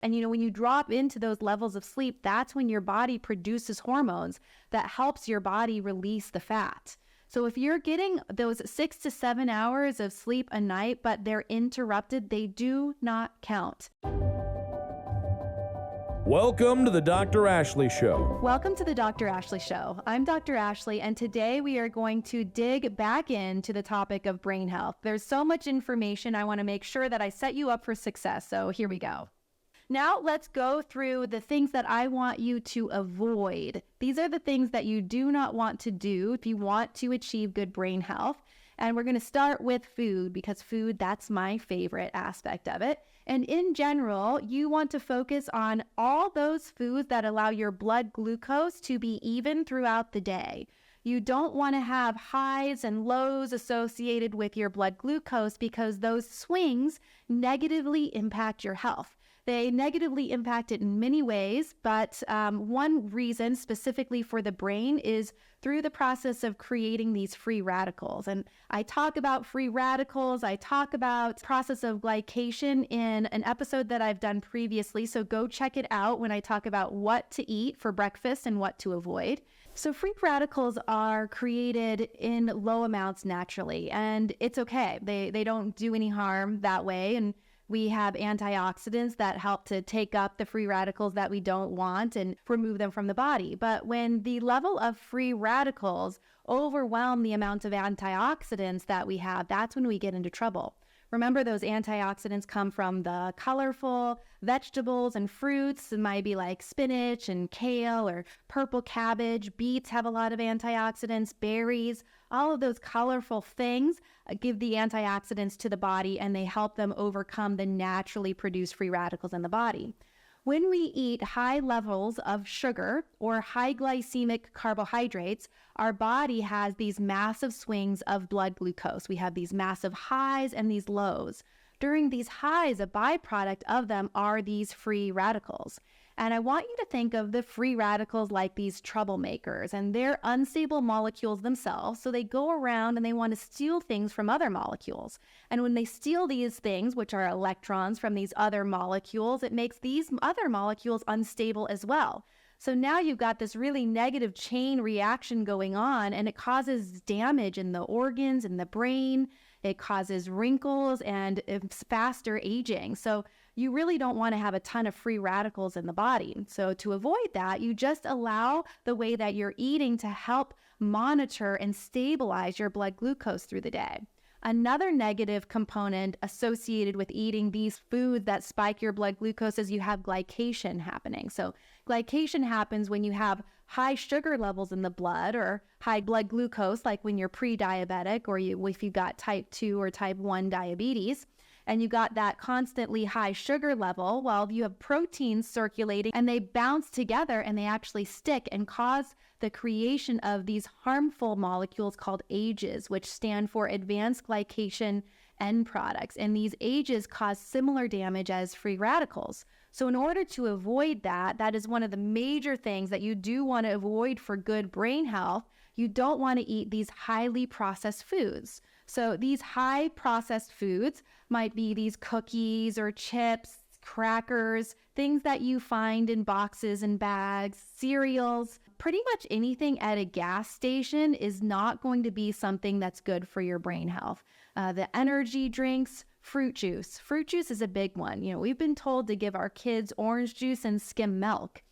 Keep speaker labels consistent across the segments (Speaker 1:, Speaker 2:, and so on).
Speaker 1: And when you drop into those levels of sleep, that's when your body produces hormones that helps your body release the fat. So if you're getting those 6 to 7 hours of sleep a night, but they're interrupted, they do not count.
Speaker 2: Welcome to the Dr. Ashley Show.
Speaker 1: Welcome to the Dr. Ashley Show. I'm Dr. Ashley, and today we are going to dig back into the topic of brain health. There's so much information. I want to make sure that I set you up for success. So here we go. Now let's go through the things that I want you to avoid. These are the things that you do not want to do if you want to achieve good brain health. And we're going to start with food because food, that's my favorite aspect of it. And in general, you want to focus on all those foods that allow your blood glucose to be even throughout the day. You don't want to have highs and lows associated with your blood glucose because those swings negatively impact your health. They negatively impact it in many ways, but one reason specifically for the brain is through the process of creating these free radicals. And I talk about free radicals, I talk about process of glycation in an episode that I've done previously, so go check it out when I talk about what to eat for breakfast and what to avoid. So free radicals are created in low amounts naturally, and it's okay. They don't do any harm that way, and we have antioxidants that help to take up the free radicals that we don't want and remove them from the body. But when the level of free radicals overwhelm the amount of antioxidants that we have, that's when we get into trouble. Remember, those antioxidants come from the colorful vegetables and fruits. It might be like spinach and kale or purple cabbage. Beets have a lot of antioxidants, berries, all of those colorful things give the antioxidants to the body, and they help them overcome the naturally produced free radicals in the body. When we eat high levels of sugar or high glycemic carbohydrates, our body has these massive swings of blood glucose. We have these massive highs and these lows. During these highs, a byproduct of them are these free radicals. And I want you to think of the free radicals like these troublemakers, and they're unstable molecules themselves. So they go around and they want to steal things from other molecules. And when they steal these things, which are electrons from these other molecules, it makes these other molecules unstable as well. So now you've got this really negative chain reaction going on, and it causes damage in the organs, in the brain. It causes wrinkles and faster aging. So you really don't want to have a ton of free radicals in the body. So to avoid that, you just allow the way that you're eating to help monitor and stabilize your blood glucose through the day. Another negative component associated with eating these foods that spike your blood glucose is you have glycation happening. So glycation happens when you have high sugar levels in the blood or high blood glucose, like when you're pre-diabetic or if you've got type 2 or type 1 diabetes. And you got that constantly high sugar level while you have proteins circulating, and they bounce together and they actually stick and cause the creation of these harmful molecules called AGEs, which stand for advanced glycation end products. And these AGEs cause similar damage as free radicals. So in order to avoid that, that is one of the major things that you do want to avoid for good brain health. You don't want to eat these highly processed foods. So these high processed foods might be these cookies or chips, crackers, things that you find in boxes and bags, cereals. Pretty much anything at a gas station is not going to be something that's good for your brain health. The energy drinks, fruit juice. Fruit juice is a big one. We've been told to give our kids orange juice and skim milk.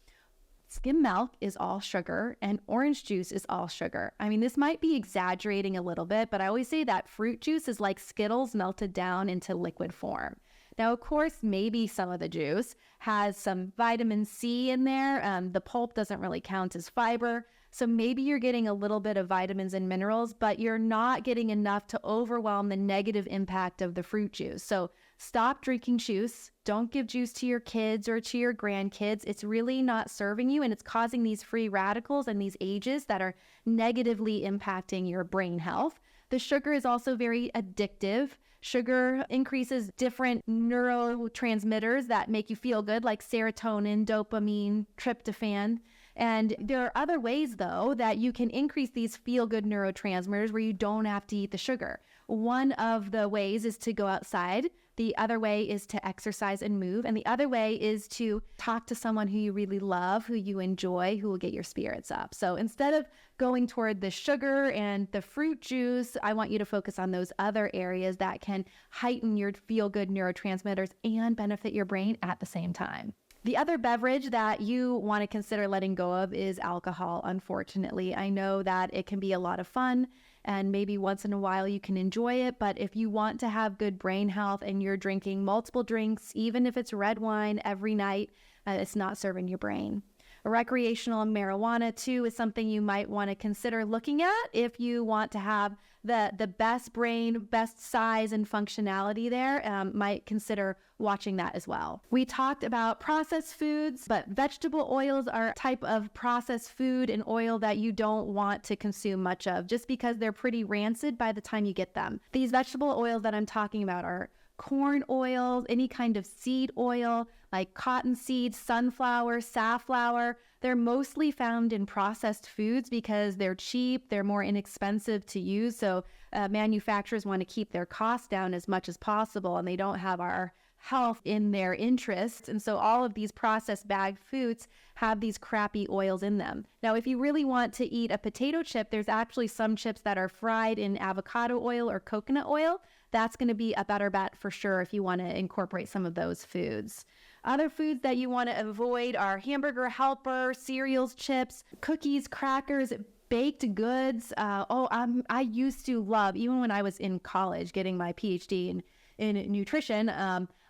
Speaker 1: Skim milk is all sugar and orange juice is all sugar. I mean, this might be exaggerating a little bit, but I always say that fruit juice is like Skittles melted down into liquid form. Now, of course, maybe some of the juice has some vitamin C in there. The pulp doesn't really count as fiber. So maybe you're getting a little bit of vitamins and minerals, but you're not getting enough to overwhelm the negative impact of the fruit juice. So stop drinking juice. Don't give juice to your kids or to your grandkids. It's really not serving you, and it's causing these free radicals and these AGEs that are negatively impacting your brain health. The sugar is also very addictive. Sugar increases different neurotransmitters that make you feel good, like serotonin, dopamine, tryptophan. And there are other ways, though, that you can increase these feel-good neurotransmitters where you don't have to eat the sugar. One of the ways is to go outside. The other way is to exercise and move. And the other way is to talk to someone who you really love, who you enjoy, who will get your spirits up. So instead of going toward the sugar and the fruit juice, I want you to focus on those other areas that can heighten your feel-good neurotransmitters and benefit your brain at the same time. The other beverage that you want to consider letting go of is alcohol, unfortunately. I know that it can be a lot of fun and maybe once in a while you can enjoy it, but if you want to have good brain health and you're drinking multiple drinks, even if it's red wine every night, it's not serving your brain. Recreational marijuana too is something you might want to consider looking at if you want to have the best brain, best size and functionality there. Might consider watching that as well. We talked about processed foods, but vegetable oils are a type of processed food and oil that you don't want to consume much of just because they're pretty rancid by the time you get them. These vegetable oils that I'm talking about are corn oils, any kind of seed oil like cottonseed, sunflower, safflower. They're mostly found in processed foods because they're cheap, they're more inexpensive to use. So manufacturers want to keep their costs down as much as possible, and they don't have our health in their interests. And so all of these processed bagged foods have these crappy oils in them. Now, if you really want to eat a potato chip, there's actually some chips that are fried in avocado oil or coconut oil. That's going to be a better bet for sure if you want to incorporate some of those foods. Other foods that you want to avoid are hamburger helper, cereals, chips, cookies, crackers, baked goods. I used to love, even when I was in college getting my PhD in nutrition,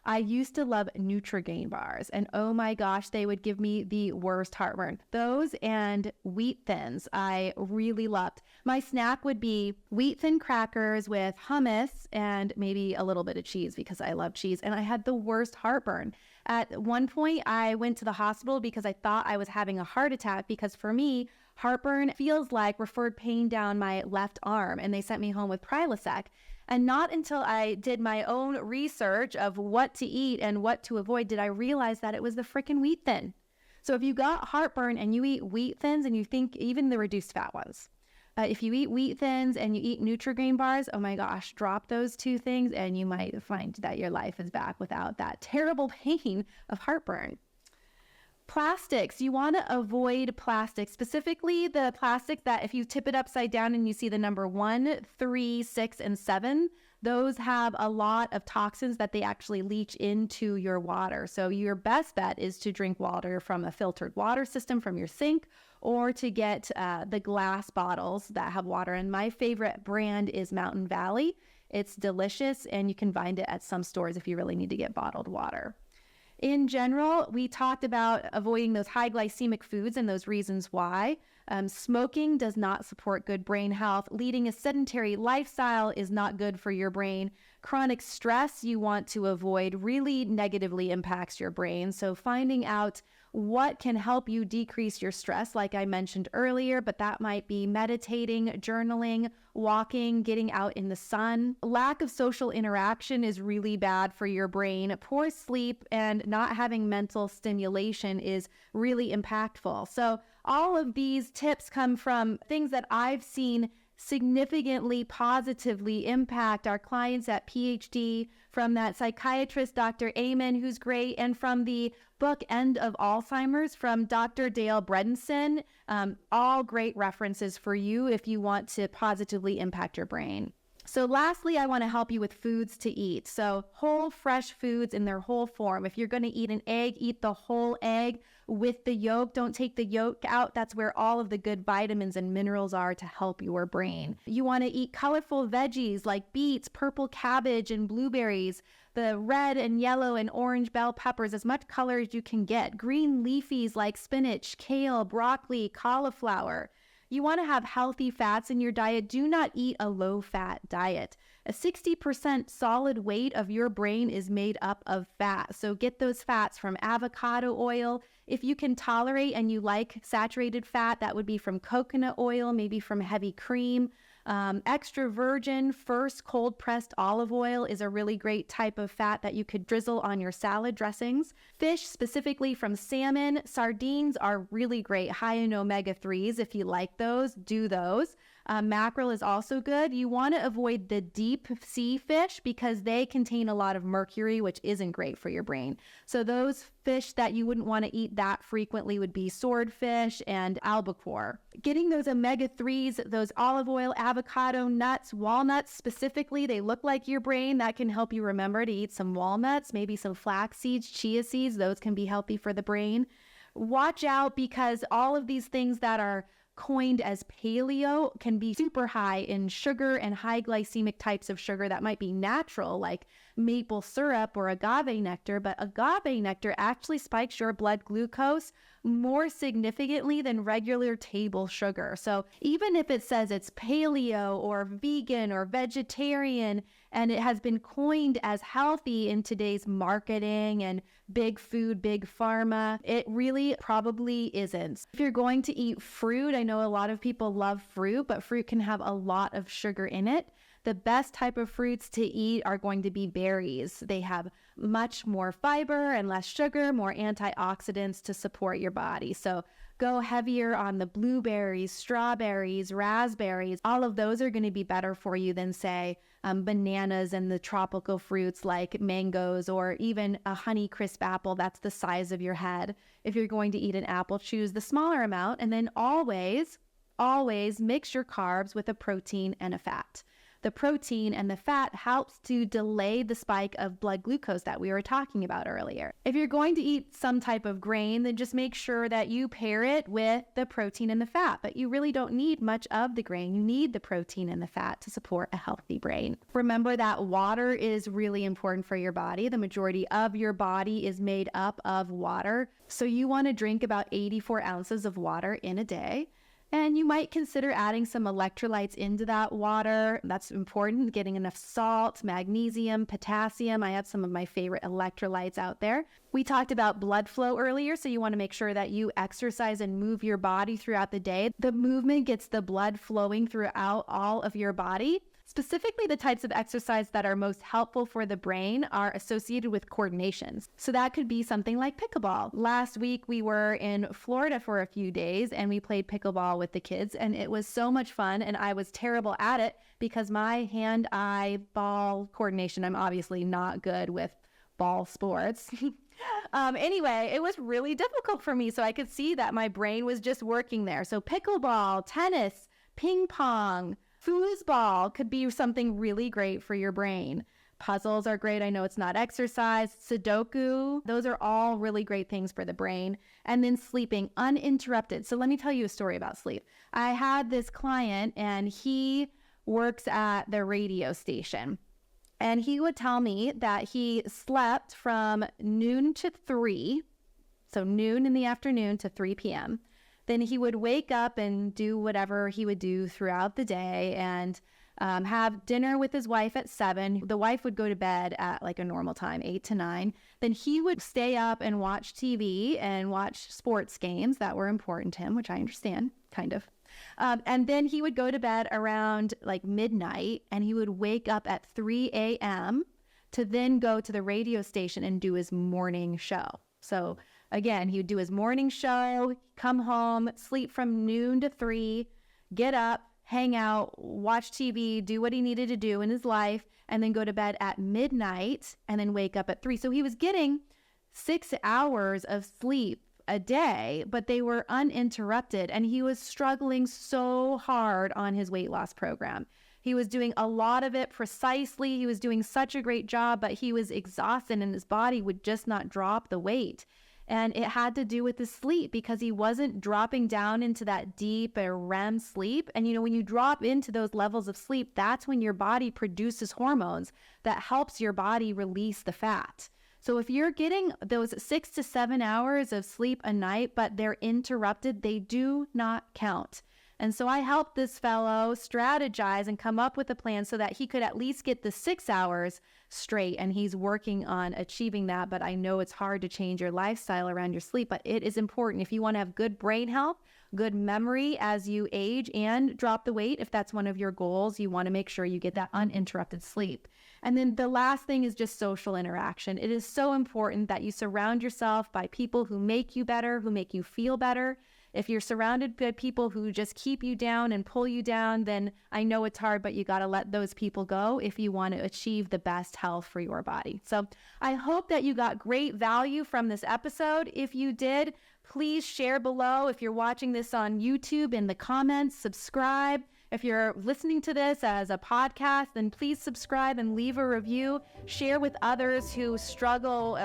Speaker 1: I used to love Nutrigrain bars, and oh my gosh, they would give me the worst heartburn. Those and Wheat Thins I really loved. My snack would be Wheat Thin crackers with hummus and maybe a little bit of cheese because I love cheese, and I had the worst heartburn. At one point, I went to the hospital because I thought I was having a heart attack because for me, heartburn feels like referred pain down my left arm, and they sent me home with Prilosec. And not until I did my own research of what to eat and what to avoid did I realize that it was the frickin' Wheat Thin. So if you got heartburn and you eat Wheat Thins and you think even the reduced fat ones, if you eat Wheat Thins and you eat Nutrigrain bars, oh my gosh, drop those two things and you might find that your life is back without that terrible pain of heartburn. Plastics, you want to avoid plastic, specifically the plastic that if you tip it upside down and you see the number 1, 3, 6, and 7, those have a lot of toxins that they actually leach into your water. So your best bet is to drink water from a filtered water system from your sink or to get the glass bottles that have water. And my favorite brand is Mountain Valley. It's delicious and you can find it at some stores if you really need to get bottled water. In general, we talked about avoiding those high glycemic foods and those reasons why. Smoking does not support good brain health. Leading a sedentary lifestyle is not good for your brain. Chronic stress you want to avoid really negatively impacts your brain. So finding out what can help you decrease your stress, like I mentioned earlier, but that might be meditating, journaling, walking, getting out in the sun. Lack of social interaction is really bad for your brain. Poor sleep and not having mental stimulation is really impactful. So all of these tips come from things that I've seen significantly positively impact our clients at PhD, from that psychiatrist, Dr. Amen, who's great, and from the book End of Alzheimer's from Dr. Dale Bredesen. All great references for you if you want to positively impact your brain. So lastly, I want to help you with foods to eat. So whole fresh foods in their whole form. If you're going to eat an egg, eat the whole egg with the yolk. Don't take the yolk out. That's where all of the good vitamins and minerals are to help your brain. You want to eat colorful veggies like beets, purple cabbage, and blueberries. The red and yellow and orange bell peppers, as much color as you can get. Green leafies like spinach, kale, broccoli, cauliflower. You want to have healthy fats in your diet. Do not eat a low-fat diet. A 60% solid weight of your brain is made up of fat. So get those fats from avocado oil. If you can tolerate and you like saturated fat, that would be from coconut oil, maybe from heavy cream. Extra virgin first cold pressed olive oil is a really great type of fat that you could drizzle on your salad dressings. Fish, specifically from salmon, sardines are really great, high in omega-3s. If you like those, do those. Mackerel is also good. You want to avoid the deep sea fish because they contain a lot of mercury, which isn't great for your brain. So those fish that you wouldn't want to eat that frequently would be swordfish and albacore. Getting those omega-3s, those olive oil, avocado, nuts, walnuts specifically, they look like your brain. That can help you remember to eat some walnuts, maybe some flax seeds, chia seeds. Those can be healthy for the brain. Watch out because all of these things that are coined as paleo can be super high in sugar and high glycemic types of sugar that might be natural, like maple syrup or agave nectar, but agave nectar actually spikes your blood glucose more significantly than regular table sugar. So even if it says it's paleo or vegan or vegetarian, and it has been coined as healthy in today's marketing and big food, big pharma, it really probably isn't. If you're going to eat fruit, I know a lot of people love fruit, but fruit can have a lot of sugar in it. The best type of fruits to eat are going to be berries. They have much more fiber and less sugar, more antioxidants to support your body. So go heavier on the blueberries, strawberries, raspberries. All of those are going to be better for you than, say, bananas and the tropical fruits like mangoes or even a honey crisp apple that's the size of your head. If you're going to eat an apple, choose the smaller amount, and then always mix your carbs with a protein and a fat. The protein and the fat helps to delay the spike of blood glucose that we were talking about earlier. If you're going to eat some type of grain, then just make sure that you pair it with the protein and the fat. But you really don't need much of the grain. You need the protein and the fat to support a healthy brain. Remember that water is really important for your body. The majority of your body is made up of water. So you want to drink about 84 ounces of water in a day. And you might consider adding some electrolytes into that water. That's important, getting enough salt, magnesium, potassium. I have some of my favorite electrolytes out there. We talked about blood flow earlier, so you want to make sure that you exercise and move your body throughout the day. The movement gets the blood flowing throughout all of your body. Specifically, the types of exercise that are most helpful for the brain are associated with coordinations. So that could be something like pickleball. Last week, we were in Florida for a few days and we played pickleball with the kids, and it was so much fun. And I was terrible at it because my hand-eye ball coordination, I'm obviously not good with ball sports. Anyway, it was really difficult for me. So I could see that my brain was just working there. So pickleball, tennis, ping pong, foosball could be something really great for your brain. Puzzles are great. I know it's not exercise. Sudoku, those are all really great things for the brain. And then sleeping uninterrupted. So let me tell you a story about sleep. I had this client and he works at the radio station. And he would tell me that he slept from noon to 3, so noon in the afternoon to 3 p.m., then he would wake up and do whatever he would do throughout the day and have dinner with his wife at 7. The wife would go to bed at like a normal time, 8 to 9. Then he would stay up and watch TV and watch sports games that were important to him, which I understand, kind of. And then he would go to bed around like midnight and he would wake up at 3 a.m. to then go to the radio station and do his morning show. So again, he would do his morning show, come home, sleep from noon to 3, get up, hang out, watch TV, do what he needed to do in his life, and then go to bed at midnight and then wake up at 3. So he was getting 6 hours of sleep a day, but they were uninterrupted. And he was struggling so hard on his weight loss program. He was doing a lot of it precisely. He was doing such a great job, but he was exhausted and his body would just not drop the weight. And it had to do with his sleep because he wasn't dropping down into that deep REM sleep. And, you know, when you drop into those levels of sleep, that's when your body produces hormones that helps your body release the fat. So if you're getting those 6 to 7 hours of sleep a night, but they're interrupted, they do not count. And so I helped this fellow strategize and come up with a plan so that he could at least get the 6 hours straight. And he's working on achieving that. But I know it's hard to change your lifestyle around your sleep, but it is important. If you want to have good brain health, good memory as you age and drop the weight, if that's one of your goals, you want to make sure you get that uninterrupted sleep. And then the last thing is just social interaction. It is so important that you surround yourself by people who make you better, who make you feel better. If you're surrounded by people who just keep you down and pull you down, then I know it's hard, but you got to let those people go if you want to achieve the best health for your body. So I hope that you got great value from this episode. If you did, please share below. If you're watching this on YouTube, in the comments, subscribe. If you're listening to this as a podcast, then please subscribe and leave a review. Share with others who struggle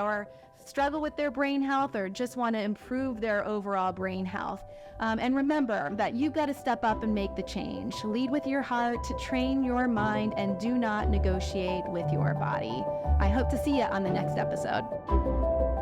Speaker 1: with their brain health or just want to improve their overall brain health. And remember that you've got to step up and make the change. Lead with your heart, to train your mind, and do not negotiate with your body. I hope to see you on the next episode.